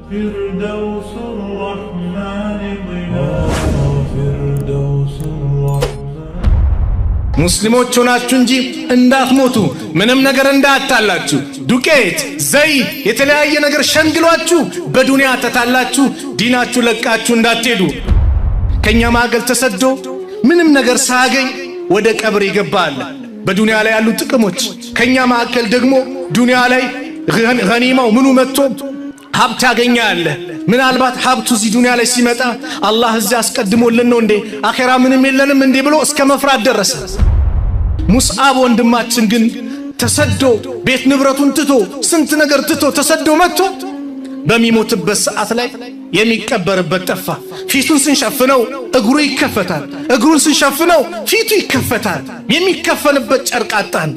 فردوس الرحمن فردوس الرحمن ሙስሊሞች ሆናችሁ እንጂ እንዳትሞቱ ምንም ነገር እንዳታላችሁ ዱቄት ዘይት የተለያየ ነገር ሸንግሏችሁ በዱንያ ተታላችሁ ዲናችሁ ለቃችሁ እንዳትሄዱ ከኛ ማገል ተሰዶ ምንም ነገር ሳያገኝ ወደ ቀብር ይገባል በዱንያ ላይ ያሉ ጥቅሞች ከኛ ማከል ደግሞ ዱንያ ላይ ገኒማው ምኑ መጥቶ ሀብት ያገኛል ምናልባት ሀብቱ እዚህ ዱንያ ላይ ሲመጣ አላህ እዚህ አስቀድሞልን ነው እንዴ አኺራ ምንም የለንም እንዴ ብሎ እስከ መፍራት ደረሰ ሙስዓብ ወንድማችን ግን ተሰዶ ቤት ንብረቱን ትቶ ስንት ነገር ትቶ ተሰዶ መጥቶ በሚሞትበት ሰዓት ላይ የሚቀበርበት ጠፋ ፊቱን ስንሸፍነው እግሩ ይከፈታል እግሩን ስንሸፍነው ፊቱ ይከፈታል የሚከፈንበት ጨርቅ አጣን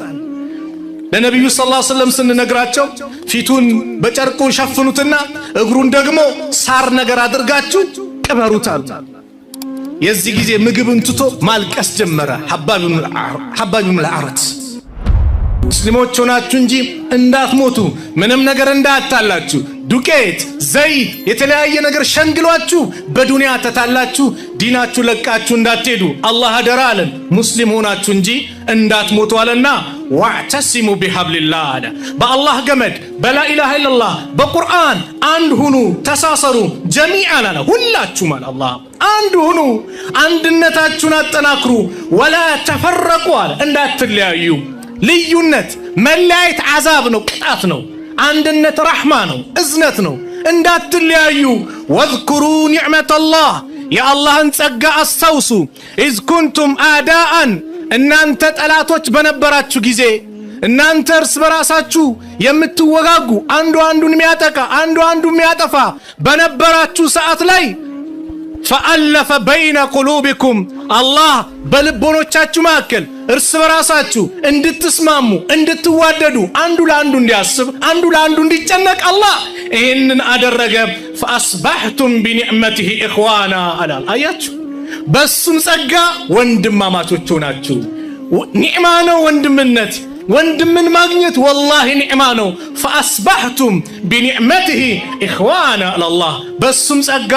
ለነብዩ ሰለላሁ ዐለይሂ ወሰለም ስንነግራቸው ፊቱን በጨርቁ ሸፍኑትና እግሩን ደግሞ ሳር ነገር አድርጋችሁ ቅበሩታል የዚህ ጊዜ ምግብን ትቶ ማልቀስ ጀመረ ሐባብ ኢብኑ አልአረት ሙስሊሞች ሆናችሁ እንጂ እንዳትሞቱ ምንም ነገር እንዳታላችሁ ዱቄት ዘይት የተለያየ ነገር ሸንግሏችሁ በዱንያ ተታላችሁ ዲናችሁ ለቃችሁ እንዳትሄዱ አላህ አደራ አለን ሙስሊም ሆናችሁ እንጂ እንዳትሞቱ አለና ወዕተሲሙ ቢሐብሊላህ አለ በአላህ ገመድ በላ ኢላሃ ኢላላህ በቁርአን አንድ ሁኑ ተሳሰሩ ጀሚዓን አለ ሁላችሁም አለ አላህ አንድ ሁኑ አንድነታችሁን አጠናክሩ ወላ ተፈረቁ አለ እንዳትለያዩ ልዩነት መለያየት አዛብ ነው ቅጣት ነው አንድነት ረህማ ነው እዝነት ነው እንዳትለያዩ ወዝኩሩ ኒዕመተላህ የአላህን ጸጋ አስታውሱ ኢዝ ኩንቱም አዳአን እናንተ ጠላቶች በነበራችሁ ጊዜ እናንተ እርስ በራሳችሁ የምትወጋጉ አንዱ አንዱን የሚያጠቃ አንዱ አንዱን የሚያጠፋ በነበራችሁ ሰዓት ላይ ፈአለፈ በይነ ቁሉቢኩም አላህ በልቦኖቻችሁ መካከል እርስ በራሳችሁ እንድትስማሙ እንድትዋደዱ አንዱ ለአንዱ እንዲያስብ አንዱ ለአንዱ እንዲጨነቅ አላህ ይህንን አደረገ ፈአስባህቱም ቢኒዕመቲሂ ኢኽዋና አላል አያችሁ በሱም ጸጋ ወንድማማቾች ሆናችሁ ኒዕማ ነው ወንድምነት ወንድምን ማግኘት ወላሂ ኒዕማ ነው ፈአስባህቱም ቢኒዕመቲሂ ኢኽዋና አላህ በሱም ጸጋ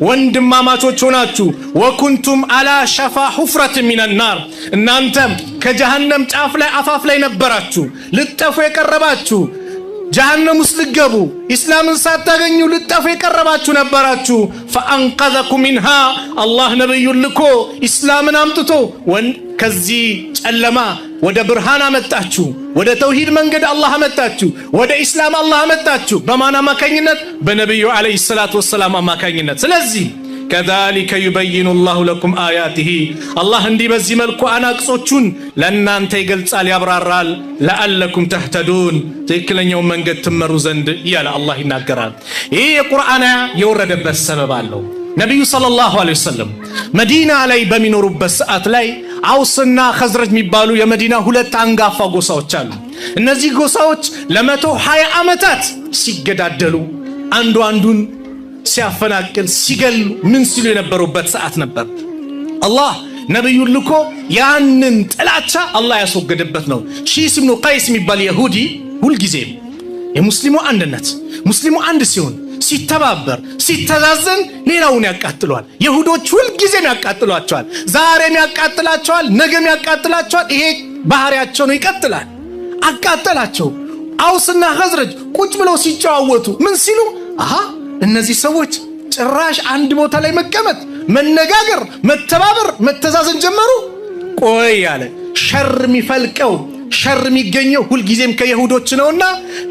ወንድማማቾች ሆናችሁ ወኩንቱም አላ ሸፋ ሁፍረት ሚነናር እናንተ ከጀሃነም ጫፍ ላይ አፋፍ ላይ ነበራችሁ ልጠፉ የቀረባችሁ ጀሃነም ውስጥ ልገቡ ኢስላምን ሳታገኙ ልጠፉ የቀረባችሁ ነበራችሁ ፈአንቀዘኩም ሚንሃ አላህ ነብዩን ልኮ ኢስላምን አምጥቶ ከዚህ ጨለማ ወደ ብርሃን አመጣችሁ ወደ ተውሂድ መንገድ አላህ አመጣችሁ ወደ ኢስላም አላህ አመጣችሁ በማን አማካኝነት በነብዩ አለይሂ ሰላቱ ወሰላም አማካኝነት ስለዚህ كذلك يبين الله لكم آياته الله እንዲህ በዚህ መልኩ አናቅጾቹን ለእናንተ ይገልጻል ያብራራል لعلكم تهتدون ትክክለኛው መንገድ ትመሩ ዘንድ ያለ አላህ ይናገራል ይሄ የቁርአን የወረደበት ሰበብ አለው ነብዩ ሰለላሁ ዐለይሂ ወሰለም መዲና ላይ በሚኖሩበት ሰዓት ላይ አውስና ኸዝረጅ የሚባሉ የመዲና ሁለት አንጋፋ ጎሳዎች አሉ እነዚህ ጎሳዎች ለ120 ዓመታት ሲገዳደሉ አንዱ አንዱን ሲያፈናቅል ሲገል ምን ሲሉ የነበሩበት ሰዓት ነበር አላህ ነብዩን ልኮ ያንን ጥላቻ አላህ ያስወገደበት ነው ሺስ ኢብኑ ቀይስ የሚባል ይሁዲ ሁሉ ጊዜ የሙስሊሙ አንድነት ሙስሊሙ አንድ ሲሆን ሲተባበር ሲተዛዘን ሌላውን ያቃጥሏል ይሁዶች ሁሉ ጊዜ ያቃጥሏቸዋል ዛሬም ያቃጥላቸዋል ነገም ያቃጥላቸዋል ይሄ ባህሪያቸው ነው ይቀጥላል አቃጠላቸው አውስና ኸዝረጅ ቁጭ ብለው ሲጫወቱ ምን ሲሉ አሃ እነዚህ ሰዎች ጭራሽ አንድ ቦታ ላይ መቀመጥ መነጋገር መተባበር መተዛዘን ጀመሩ ቆይ ያለ ሸር የሚፈልቀው ሸር የሚገኘው ሁሉ ጊዜም ከይሁዶች ነውና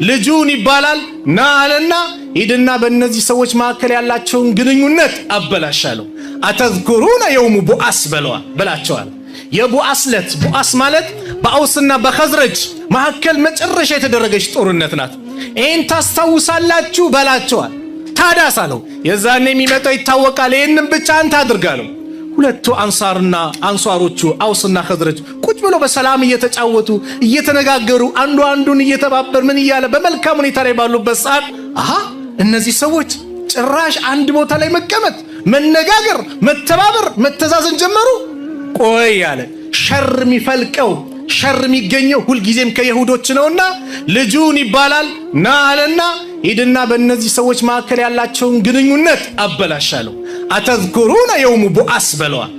ልጁን ይባላል ና አለና ሂድና በእነዚህ ሰዎች መካከል ያላቸውን ግንኙነት አበላሻለሁ አተዝኩሩና የውሙ ቡአስ በላቸዋል የቡአስ ለት ቡአስ ማለት በአውስና በኸዝረጅ መካከል መጨረሻ የተደረገች ጦርነት ናት ይህን ታስታውሳላችሁ በላቸዋል ታዳሳለው የዛኔ የሚመጣው ይታወቃል ይሄንን ብቻ አንተ አድርጋለሁ ሁለቱ አንሳርና አንሷሮቹ አውስና ኸዝረጅ ቁጭ ብለው በሰላም እየተጫወቱ እየተነጋገሩ አንዱ አንዱን እየተባበር ምን ይያለ በመልካም ሁኔታ ላይ ባሉበት ሰዓት አሃ እነዚህ ሰዎች ጭራሽ አንድ ቦታ ላይ መቀመጥ መነጋገር መተባበር መተዛዘን ጀመሩ ቆይ ያለ ሸር የሚፈልቀው ሸር የሚገኘው ሁሉ ጊዜም ከይሁዶች ነውና ልጁን ይባላል ና አለና ሂድና በእነዚህ ሰዎች መካከል ያላቸውን ግንኙነት አበላሻለሁ። አተዝኩሩነ የውሙ ቡአስ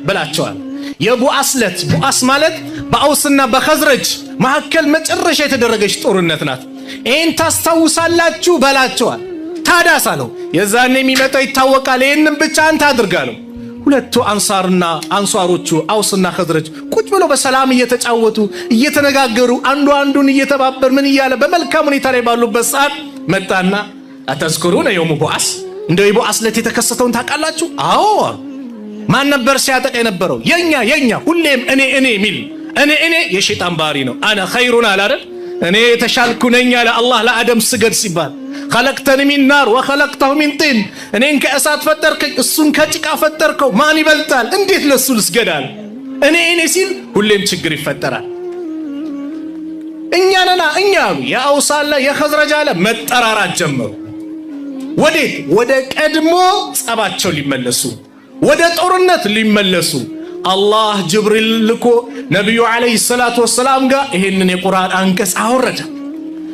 በላቸዋል። የቡአስ ዕለት፣ ቡአስ ማለት በአውስና በኸዝረጅ መካከል መጨረሻ የተደረገች ጦርነት ናት። ይህን ታስታውሳላችሁ በላቸዋል። ታዳስ አለው። የዛኔ የሚመጣው ይታወቃል። ይህንም ብቻ አንተ አድርጋለሁ። ሁለቱ አንሷሮቹ አውስና ኸዝረጅ ቁጭ ብለው በሰላም እየተጫወቱ እየተነጋገሩ አንዱ አንዱን እየተባበር ምን እያለ በመልካም ሁኔታ ላይ ባሉበት ሰዓት መጣና አተዝኩሩነ የውሙ ቡአስ፣ እንደው የቡአስ ዕለት የተከሰተውን ታውቃላችሁ? አዎ። ማን ነበር ሲያጠቃ የነበረው? የኛ ሁሌም እኔ ሚል እኔ የሸይጣን ባህሪ ነው። አነ ኸይሩን አላረ እኔ የተሻልኩ ነኝ አለ አላህ ለአደም ስገድ ሲባል خلقتني من نار وخلقته من طين እኔን ከእሳት ፈጠርከኝ እሱን ከጭቃ ፈጠርከው ማን ይበልጣል? እንዴት ለሱ ልስገዳል? እኔ ሲል ሁሌም ችግር ይፈጠራል። እኛ የአውስ አለ የኸዝረጅ አለ መጠራራት ጀመሩ። ወዴት? ወደ ቀድሞ ጸባቸው ሊመለሱ፣ ወደ ጦርነት ሊመለሱ አላህ ጅብሪል ልኮ ነብዩ አለይሂ ሰላቱ ወሰላም ጋር ይሄንን የቁርአን አንቀጽ አወረደ።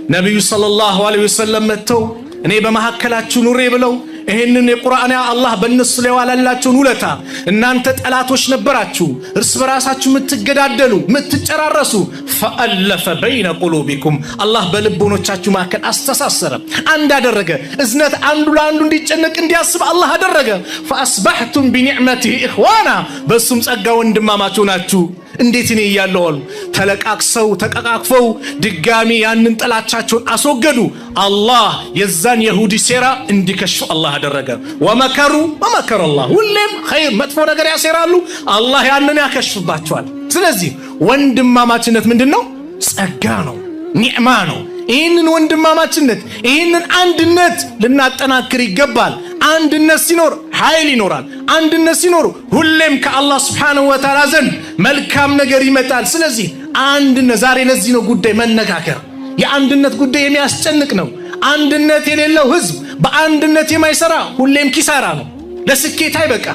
ነብዩ ሰለላሁ ዐለይሂ ወሰለም መተው እኔ በመሐከላችሁ ኑሬ ብለው ይሄንን የቁርአን አላህ በእነሱ ላይ ዋላላችሁን ውለታ እናንተ ጠላቶች ነበራችሁ፣ እርስ በራሳችሁ የምትገዳደሉ የምትጨራረሱ፣ ፈአለፈ በይነ ቁሉቢኩም አላህ በልቦኖቻችሁ መካከል አስተሳሰረ፣ አንድ አደረገ። እዝነት አንዱ ለአንዱ እንዲጨነቅ እንዲያስብ አላህ አደረገ። ፈአስበሕቱም ቢኒዕመቲሂ ኢኽዋና በሱም ጸጋ ወንድማማቾች ናችሁ። እንዴት እኔ እያለሁ አሉ ተለቃቅሰው ተቀቃቅፈው ድጋሚ ያንን ጥላቻቸውን አስወገዱ። አላህ የዛን የሁዲ ሴራ እንዲከሽፍ አላህ አደረገ። ወመከሩ ወመከረ አላህ። ሁሌም ኸይር መጥፎ ነገር ያሴራሉ፣ አላህ ያንን ያከሽፍባቸዋል። ስለዚህ ወንድማማችነት ምንድነው? ጸጋ ነው፣ ኒዕማ ነው። ይህንን ወንድማማችነት ይህንን አንድነት ልናጠናክር ይገባል። አንድነት ሲኖር ኃይል ይኖራል። አንድነት ሲኖር ሁሌም ከአላህ Subhanahu Wa Ta'ala ዘንድ መልካም ነገር ይመጣል። ስለዚህ አንድነት ዛሬ ለዚህ ነው ጉዳይ መነጋገር። የአንድነት ጉዳይ የሚያስጨንቅ ነው። አንድነት የሌለው ህዝብ በአንድነት የማይሰራ ሁሌም ኪሳራ ነው። ለስኬት አይበቃ፣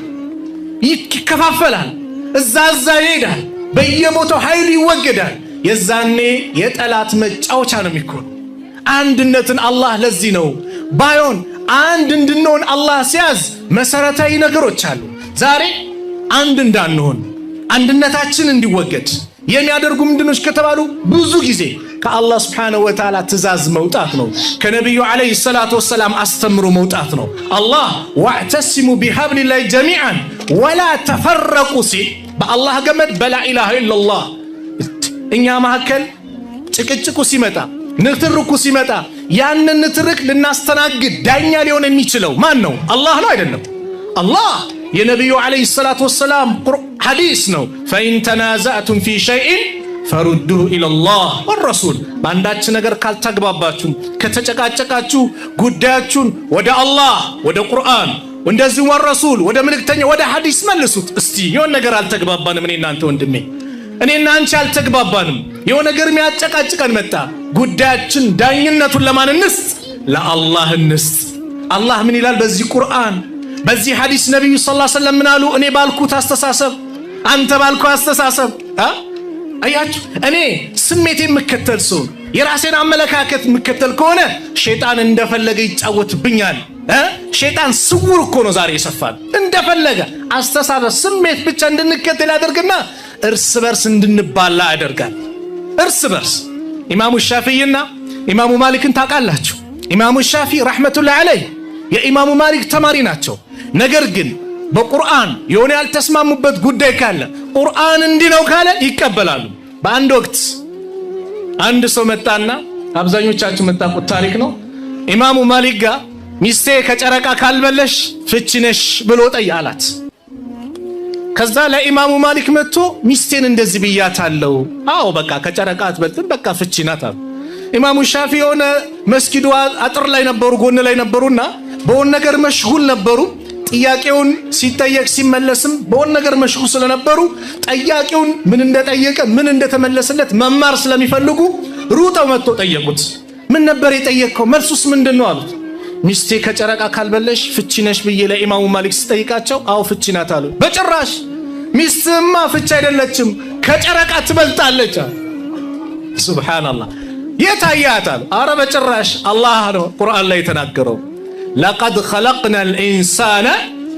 ይከፋፈላል፣ እዛ ይሄዳል፣ በየቦታው ኃይሉ ይወገዳል። የዛኔ የጠላት መጫወቻ ነው የሚሆነው። አንድነትን አላህ ለዚህ ነው ባዮን አንድ እንድንሆን አላህ ሲያዝ መሰረታዊ ነገሮች አሉ። ዛሬ አንድ እንዳንሆን አንድነታችን እንዲወገድ የሚያደርጉ ምንድነው ከተባሉ ብዙ ጊዜ ከአላህ Subhanahu Wa Ta'ala ትእዛዝ መውጣት ነው። ከነብዩ አለይሂ ሰላቱ ወሰላም አስተምሮ መውጣት ነው። አላህ ወዕተሲሙ ቢሐብሊላሂ ጀሚዓን ወላ ተፈረቁ ሲል በአላህ ገመድ በላ ኢላሃ ኢላላህ እኛ መካከል ጭቅጭቁ ሲመጣ ንትርኩ ሲመጣ ያንን ንትርክ ልናስተናግድ ዳኛ ሊሆን የሚችለው ማን ነው? አላህ ነው አይደለም? አላህ የነብዩ አለይሂ ሰላቱ ወሰላም ሐዲስ ነው። ፈኢን ተናዛዕቱም ፊ ሸይኢን ፈሩዱሁ ኢለላህ ወረሱል። በአንዳች ነገር ካልተግባባችሁ ከተጨቃጨቃችሁ ጉዳያችሁን ወደ አላህ ወደ ቁርአን እንደዚህ ወረሱል ወደ መልእክተኛ ወደ ሐዲስ መልሱት። እስቲ የሆነ ነገር አልተግባባንም እኔ እናንተ ወንድሜ እኔና አንቺ አልተግባባንም፣ የሆነ ነገር የሚያጨቃጭቀን መጣ። ጉዳያችን ዳኝነቱን ለማን እንስጥ? ለአላህ እንስጥ። አላህ ምን ይላል በዚህ ቁርአን በዚህ ሐዲስ? ነብዩ ሰለላሁ ዐለይሂ ወሰለም ምን አሉ? እኔ ባልኩት አስተሳሰብ አንተ ባልኩት አስተሳሰብ አያችሁ፣ እኔ ስሜት የምከተል ሰው የራሴን አመለካከት የምከተል ከሆነ ሸይጣን እንደፈለገ ይጫወትብኛል። ሸይጣን ስውር እኮ ነው ዛሬ የሰፋን። እንደፈለገ አስተሳሰብ ስሜት ብቻ እንድንከተል ያደርግና እርስ በርስ እንድንባላ ያደርጋል። እርስ በርስ ኢማሙ ሻፊዒና ኢማሙ ማሊክን ታውቃላችሁ? ኢማሙ ሻፊዒ ረሕመቱላሂ ዐለይሂ የኢማሙ ማሊክ ተማሪ ናቸው። ነገር ግን በቁርአን የሆነ ያልተስማሙበት ጉዳይ ካለ ቁርአን እንዲህ ነው ካለ ይቀበላሉ። በአንድ ወቅት አንድ ሰው መጣና አብዛኞቻችሁ መጣቁት ታሪክ ነው። ኢማሙ ማሊክ ጋር ሚስቴ ከጨረቃ ካልበለሽ ፍቺ ነሽ ብሎ ጠይቃላት። ከዛ ለኢማሙ ማሊክ መጥቶ ሚስቴን እንደዚህ ብያታለሁ፣ አዎ በቃ ከጨረቃ አትበልጥም በቃ ፍቺ ናት አሉ። ኢማሙ ሻፊዒ የሆነ መስጊዱ አጥር ላይ ነበሩ፣ ጎን ላይ ነበሩና በሆነ ነገር መሽጉል ነበሩ። ጥያቄውን ሲጠየቅ ሲመለስም በሆነ ነገር መሽጉል ስለነበሩ ጠያቂውን ምን እንደጠየቀ ምን እንደተመለሰለት መማር ስለሚፈልጉ ሩጠው መጥቶ ጠየቁት። ምን ነበር የጠየቀው? መልሱስ ምንድነው አሉት። ሚስቴ ከጨረቃ ካልበለሽ ፍቺ ነሽ ብዬ ለኢማሙ ማሊክ ሲጠይቃቸው አው ፍቺ ናት አሉ። በጭራሽ ሚስትማ ፍቺ አይደለችም ከጨረቃ ትበልጣለች። ሱብሃንአላህ። የታያታል። አረ በጭራሽ አላህ ነው ቁርአን ላይ የተናገረው ለቀድ ኸለቅናል ኢንሳነ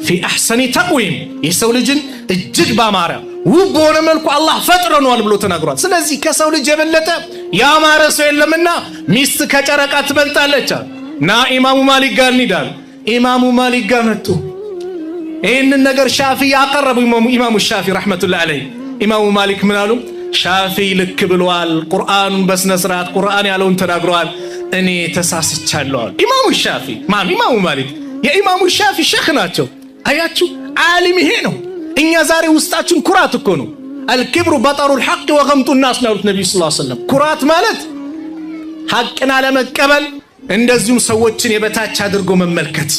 ፊ አሕሰኒ ተቅዊም የሰው ልጅን እጅግ ባማረ ውብ በሆነ መልኩ አላህ ፈጥረነዋል ብሎ ተናግሯል። ስለዚህ ከሰው ልጅ የበለጠ ያማረ ሰው የለምና ሚስት ከጨረቃ ትበልጣለች። ና ኢማሙ ማሊክ ጋር እንሂዳለን። ኢማሙ ማሊክ ጋር መጡ። ይህንን ነገር ሻፊ ያቀረቡ ኢማሙ ሻፊ ረሕመቱላህ ዐለይህ ኢማሙ ማሊክ ምን አሉ? ሻፊ ልክ ብለዋል፣ ቁርአኑን በስነ ስርዓት ቁርአን ያለውን ተናግረዋል፣ እኔ ተሳስቻለሁ አሉ። ኢማሙ ሻፊ ማን? ኢማሙ ማሊክ የኢማሙ ሻፊ ሸኽ ናቸው። አያችሁ ዓሊም ይሄ ነው። እኛ ዛሬ ውስጣችን ኩራት እኮ ነው። አልክብሩ በጠሩል ሐቅ ወገምጡ ናስ ነው ነብዩ ሰለላሁ ዐለይሂ ወሰለም። ኩራት ማለት ሐቅን አለመቀበል፣ እንደዚሁም ሰዎችን የበታች አድርጎ መመልከት።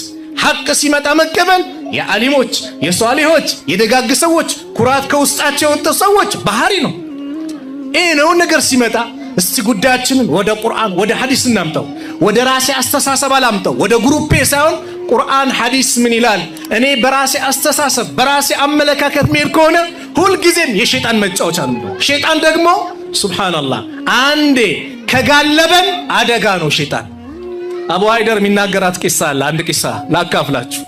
ሐቅ ሲመጣ መቀበል የዓሊሞች የሷሊሆች የደጋግ ሰዎች ኩራት ከውስጣቸው የወጣ ሰዎች ባህሪ ነው። ይሄ ነው ነገር ሲመጣ እስቲ ጉዳያችንን ወደ ቁርአን ወደ ሐዲስ እናምጣው። ወደ ራሴ አስተሳሰብ አላምጣው፣ ወደ ግሩፔ ሳይሆን ቁርአን ሐዲስ ምን ይላል? እኔ በራሴ አስተሳሰብ በራሴ አመለካከት መሄድ ከሆነ ሁልጊዜም የሸይጣን መጫወቻ ነው። ሸይጣን ደግሞ ሱብሃንአላህ አንዴ ከጋለበን አደጋ ነው ሸይጣን። አቡ ሃይደር የሚናገራት ቂሳ አለ። አንድ ቂሳ ላካፍላችሁ።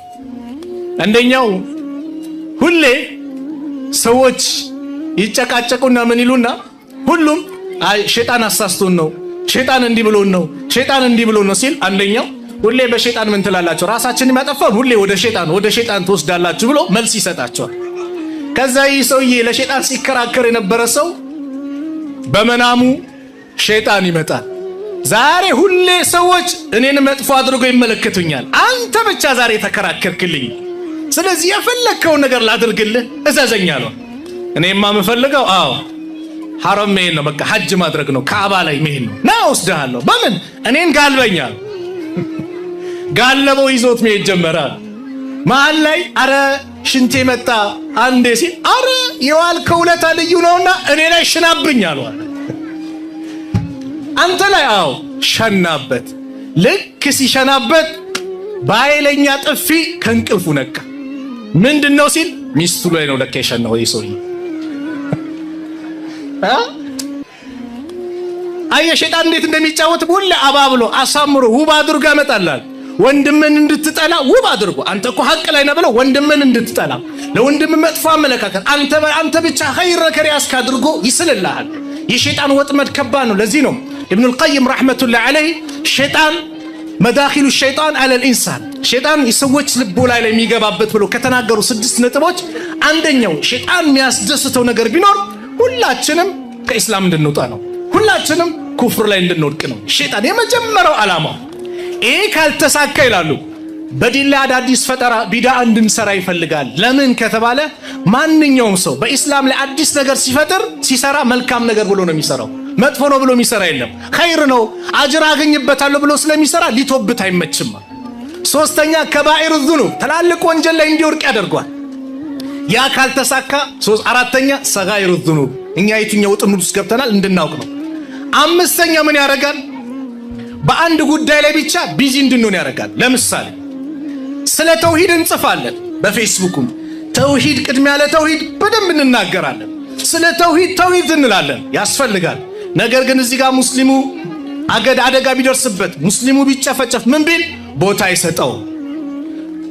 አንደኛው ሁሌ ሰዎች ይጨቃጨቁና ምን ይሉና ሁሉም አይ ሸይጣን አሳስቶን ነው፣ ሸይጣን እንዲህ ብሎን ነው፣ ሸይጣን እንዲህ ብሎን ነው ሲል አንደኛው ሁሌ በሸይጣን ምን ትላላችሁ? ራሳችንን የሚያጠፋን ሁሌ ወደ ሸይጣን ትወስዳላችሁ ብሎ መልስ ይሰጣቸዋል። ከዛ ይህ ሰውዬ ለሸይጣን ሲከራከር የነበረ ሰው በመናሙ ሸይጣን ይመጣል። ዛሬ ሁሌ ሰዎች እኔን መጥፎ አድርጎ ይመለከቱኛል፣ አንተ ብቻ ዛሬ ተከራከርክልኝ፣ ስለዚህ የፈለከውን ነገር ላድርግልህ እዘዘኛለሁ። እኔማ የምፈልገው ሐረም መሄድ ነው፣ በቃ ሐጅ ማድረግ ነው፣ ካዕባ ላይ መሄድ ነው። ና ወስድሃለሁ። በምን? እኔን ጋልበኛል። ጋለበው ይዞት መሄድ ጀመረ። መሀል ላይ አረ ሽንቴ መጣ አንዴ ሲል አረ የዋልከው ውለታ ልዩ ነውና እኔ ላይ ሽናብኝ አሏል። አንተ ላይ ሸናበት። ልክ ሲሸናበት በኃይለኛ ጥፊ ከእንቅልፉ ነቃ። ምንድነው ሲል ሚስቱ ላይ ነው ለካ የሸናው ይህ ሰውዬ። አየ ሸይጣን እንዴት እንደሚጫወት ሁሌ አባብሎ አሳምሮ ውብ አድርጎ ያመጣላል። ወንድምን እንድትጠላ ውብ አድርጎ አንተ እኮ ሐቅ ላይ ነህ ብለው ወንድምን እንድትጠላ ለወንድም መጥፎ አመለካከት አንተ ብቻ ኸይር ከሪያስክ አድርጎ ይስልልሃል። የሸይጣን ወጥመድ ከባድ ነው። ለዚህ ነው ኢብኑል ቀይም ረሕመቱላህ ዐለይህ ሸይጣን መዳኺሉ ሸይጣን አለል ኢንሳን ሸይጣን የሰዎች ልብ ላይ የሚገባበት ብሎ ከተናገሩ 6 ነጥቦች አንደኛው ሸይጣን የሚያስደስተው ነገር ቢኖር ሁላችንም ከኢስላም እንድንወጣ ነው። ሁላችንም ኩፍር ላይ እንድንወድቅ ነው ሸይጣን የመጀመሪያው ዓላማው። ይሄ ካልተሳካ ይላሉ በዲን ላይ አዳዲስ ፈጠራ ቢድዓ እንድንሰራ ይፈልጋል። ለምን ከተባለ ማንኛውም ሰው በኢስላም ላይ አዲስ ነገር ሲሰራ መልካም ነገር ብሎ ነው የሚሰራው፣ መጥፎ ነው ብሎ የሚሰራ የለም። ኸይር ነው አጅር አገኝበታለሁ ብሎ ስለሚሰራ ሊቶብት አይመችም። ሶስተኛ ከባኢር ዙኑብ ትላልቅ ወንጀል ላይ እንዲወድቅ ያደርገዋል። ያ ካልተሳካ አራተኛ ሰጋኢር ዙኑብ እኛ የትኛው ጥምር ውስጥ ገብተናል እንድናውቅ ነው። አምስተኛ ምን ያደርጋል? በአንድ ጉዳይ ላይ ብቻ ቢዚ እንድንሆን ያደርጋል። ለምሳሌ ስለ ተውሂድ እንጽፋለን፣ በፌስቡክም ተውሂድ ቅድሚያ ለተውሂድ በደንብ እንናገራለን። ስለ ተውሂድ እንላለን፣ ያስፈልጋል። ነገር ግን እዚህ ጋር ሙስሊሙ አደጋ ቢደርስበት ሙስሊሙ ቢጨፈጨፍ ምን ቢል ቦታ አይሰጠው።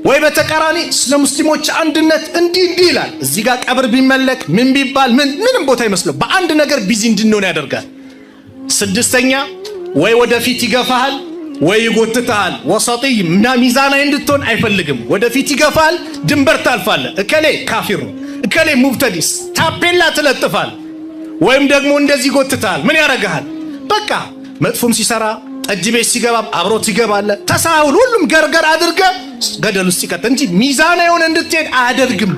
ወይ በተቃራኒ ስለ ሙስሊሞች አንድነት እንዲህ ይላል። እዚህ ጋር ቀብር ቢመለክ ምን ቢባል ምንም ቦታ አይመስለው። በአንድ ነገር ቢዚ እንድንሆን ያደርጋል። ስድስተኛ ወይ ወደፊት ይገፋሃል ወይ ይጎትታል። ወሰጢይ እና ሚዛናዊ እንድትሆን አይፈልግም። ወደፊት ይገፋል፣ ድንበር ታልፋለህ። እከሌ ካፊር ነው፣ እከሌ ሙብተዲስ ታፔላ ትለጥፋል። ወይም ደግሞ እንደዚህ ይጎትታል። ምን ያደርግሃል? በቃ መጥፎም ሲሰራ ጠጅ ቤት ሲገባ አብሮት ይገባል። ተሳሁል ሁሉም ገርገር አድርገ ገደል ውስጥ ይቀጥል እንጂ ሚዛናዊ ሆነ እንድትሄድ አያደርግም።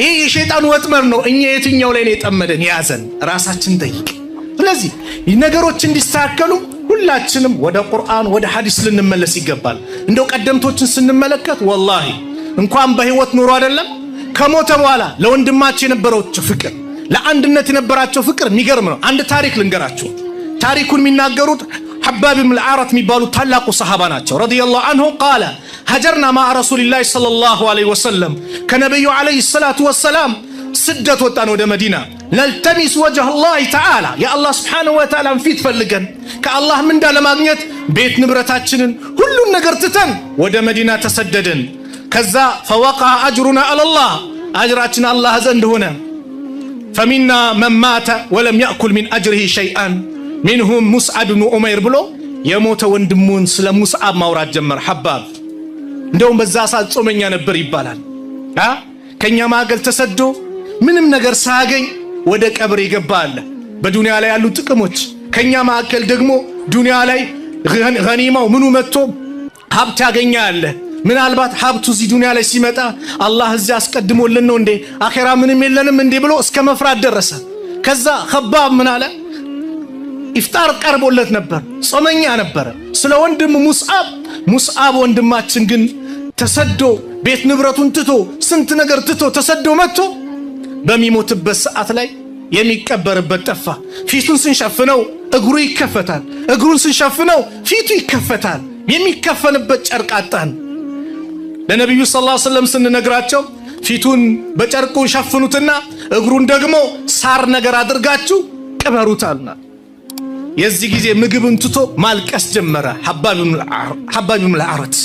ይሄ የሸይጣን ወጥመድ ነው። እኛ የትኛው ላይ ነው የጠመደን? ያዘን ራሳችን ጠይቅ። ስለዚህ ነገሮች እንዲስተካከሉ ሁላችንም ወደ ቁርአን ወደ ሐዲስ ልንመለስ ይገባል። እንደው ቀደምቶችን ስንመለከት ወላሂ እንኳን በህይወት ኑሮ አይደለም ከሞተ በኋላ ለወንድማቸው የነበረው ፍቅር፣ ለአንድነት የነበራቸው ፍቅር የሚገርም ነው። አንድ ታሪክ ልንገራችሁ። ታሪኩን የሚናገሩት ሐባብ ብን አልዓረት የሚባሉ ታላቁ ሰሃባ ናቸው ረዲየላሁ ዐንሁ። ቃለ ሀጀርና ማዓ ረሱሊላሂ ሰለላሁ ዐለይሂ ወሰለም ከነቢዩ ዐለይሂ ሰላቱ ወሰላም ስደት ወጣን ወደ መዲና። ነልተሚስ ወጅህ አላህ ተዓላ የአላህ ስብሓነሁ ወተዓላን ፊት ፈልገን ከአላህ ምንዳ ለማግኘት ቤት ንብረታችንን ሁሉን ነገር ትተን ወደ መዲና ተሰደድን። ከዛ ፈወቃ አጅሩና አለላህ አጅራችን አላህ ዘንድ ሆነ። ፈሚና መን ማተ ወለም ያእኩል ሚን አጅሪሂ ሸይአን ሚንሁም ሙስዓብ ብኑ ዑመይር ብሎ የሞተ ወንድሙን ስለ ሙስዓብ ማውራት ጀመር። ሐባብ እንደውም በዛ ሰዓት ጾመኛ ነበር ይባላል። ከኛ ማገል ተሰዶ ምንም ነገር ሳያገኝ ወደ ቀብር የገባ አለ። በዱንያ ላይ ያሉ ጥቅሞች ከኛ ማከል ደግሞ ዱንያ ላይ ገኒማው ምኑ መጥቶ ሀብት ያገኛል። ምናልባት ሀብቱ እዚህ ዱንያ ላይ ሲመጣ አላህ እዚህ አስቀድሞልን ነው እንዴ አኺራ ምንም የለንም እንዴ ብሎ እስከ መፍራት ደረሰ። ከዛ ኸባብ ምን አለ? ኢፍጣር ቀርቦለት ነበር፣ ጾመኛ ነበረ። ስለ ወንድም ሙስዓብ ወንድማችን ግን ተሰዶ ቤት ንብረቱን ትቶ ስንት ነገር ትቶ ተሰዶ መጥቶ በሚሞትበት ሰዓት ላይ የሚቀበርበት ጠፋ። ፊቱን ስንሸፍነው እግሩ ይከፈታል፣ እግሩን ስንሸፍነው ፊቱ ይከፈታል። የሚከፈንበት ጨርቅ አጣን። ለነብዩ ሰለላሁ ዐለይሂ ወሰለም ስንነግራቸው ፊቱን በጨርቁ ሸፍኑትና እግሩን ደግሞ ሳር ነገር አድርጋችሁ ቅበሩታልና የዚህ ጊዜ ምግብን ትቶ ማልቀስ ጀመረ ሐባብ ብኑ አልአረት።